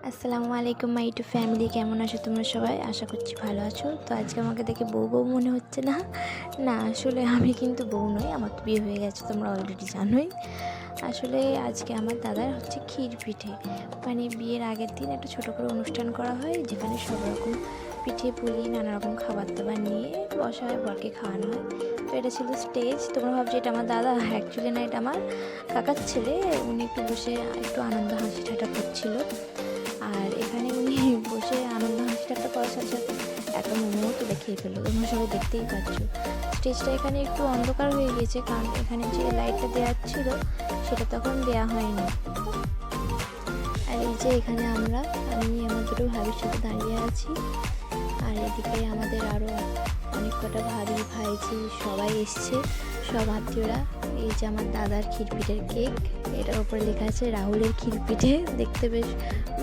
আসসালামু আলাইকুম মাই two family, কেমন আছো তোমরা সবাই? আশা করছি ভালো আছো। তো আজকে আমাকে দেখে বউ বউ মনে হচ্ছে না? না, আসলে আমি কিন্তু বউ নই, আমার তো বিয়ে হয়ে গেছে, তোমরা অলরেডি জানোই। আসলে আজকে আমার দাদার হচ্ছে ক্ষীর পিঠে, মানে বিয়ের আগের দিন একটা ছোটো করে অনুষ্ঠান করা হয়, যেখানে সব রকম পিঠে পুলি নানা রকম খাবার দাবার নিয়ে বসা হয়, বরকে খাওয়ানো হয়। তো এটা ছিল স্টেজ। তোমরা ভাবছো এটা আমার দাদা, অ্যাকচুয়ালি না, এটা আমার কাকার ছেলে। উনি একটু বসে একটু আনন্দ হাসি ঠাট্টা করছিল। আর এখানে উনি বসে আনন্দ হাসি ঠাট্টা করার সাথে সাথে একটা মোমো তুলে খেয়ে ফেললো। তোমরা সবাই দেখতেই পাচ্ছ। স্টেজটা এখানে একটু অন্ধকার হয়ে গেছে, কারণ এখানে যে লাইটটা দেওয়া ছিল সেটা তখন দেওয়া হয়নি। আর এই যে এখানে আমি আমার দুটো ভাবির সাথে দাঁড়িয়ে আছি। আর এদিকে আমাদের আরও অনেক কটা ভাবি ভাইজি সবাই এসছে, সব আত্মীয়রা। এই যে আমার দাদার ক্ষীরপিঠের কেক, এটার উপরে লেখা আছে রাহুলের ক্ষীরপিঠে। দেখতে বেশ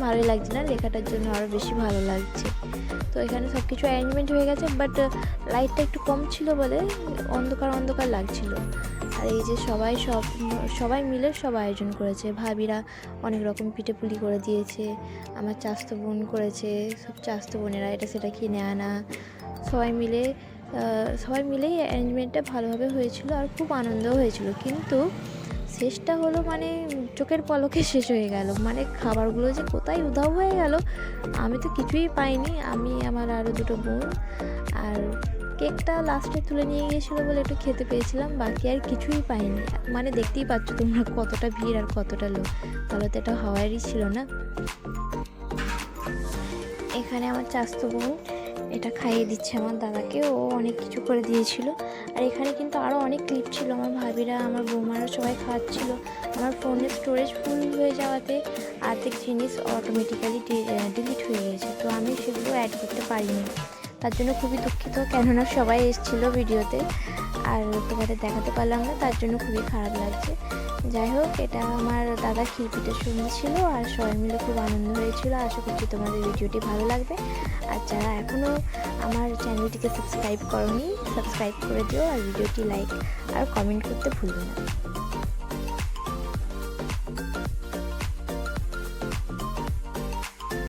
ভালোই লাগছে না? লেখাটার জন্য আরও বেশি ভালো লাগছে। তো এখানে সব কিছু অ্যারেঞ্জমেন্ট হয়ে গেছে, বাট লাইটটা একটু কম ছিল বলে অন্ধকার অন্ধকার লাগছিল। আর এই যে সবাই মিলে সব আয়োজন করেছে। ভাবিরা অনেক রকম পিঠে পুলি করে দিয়েছে, আমার চাস্তো বোন করেছে, সব চাস্তো বোনেরা এটা সেটা কিনে আনা, সবাই মিলেই অ্যারেঞ্জমেন্টটা ভালোভাবে হয়েছিল আর খুব আনন্দও হয়েছিল। কিন্তু শেষটা হলো মানে চোখের পলকে শেষ হয়ে গেল। মানে খাবারগুলো যে কোথায় উধাও হয়ে গেল, আমি তো কিছুই পাইনি। আমি, আমার আরও দুটো বোন, আর কেকটা লাস্টে তুলে নিয়ে গিয়েছিলো বলে একটু খেতে পেয়েছিলাম, বাকি আর কিছুই পাইনি। মানে দেখতেই পাচ্ছ তোমরা কতটা ভিড় আর কতটা লোক, তাহলে তো এটা হওয়ারই ছিল না। এখানে আমার চাস্তো বোন এটা খাইয়ে দিচ্ছে আমার দাদাকে, ও অনেক কিছু করে দিয়েছিল। আর এখানে কিন্তু আরও অনেক ক্লিপ ছিল, আমার ভাবিরা আমার বৌমারা সবাই খাওয়াচ্ছিল। আমার ফোনের স্টোরেজ ফুল হয়ে যাওয়াতে অর্ধেক জিনিস অটোমেটিক্যালি ডিলিট হয়ে গিয়েছে, তো আমি সেগুলো অ্যাড করতে পারিনি। তার জন্য খুবই দুঃখিত, কেননা সবাই এসেছিলো ভিডিওতে আর তোমাদের দেখাতে পারলাম না, তার জন্য খুবই খারাপ লাগছে। যাই হোক, এটা আমার দাদা ক্ষীরপিঠে শুনছিল আর সবাই মিলে খুব আনন্দ হয়েছিল। আশা করছি তোমাদের ভিডিওটি ভালো লাগবে। আর যারা এখনও আমার চ্যানেলটিকে সাবস্ক্রাইব করোনি, সাবস্ক্রাইব করে দিও আর ভিডিওটি লাইক আর কমেন্ট করতে ভুলবে না।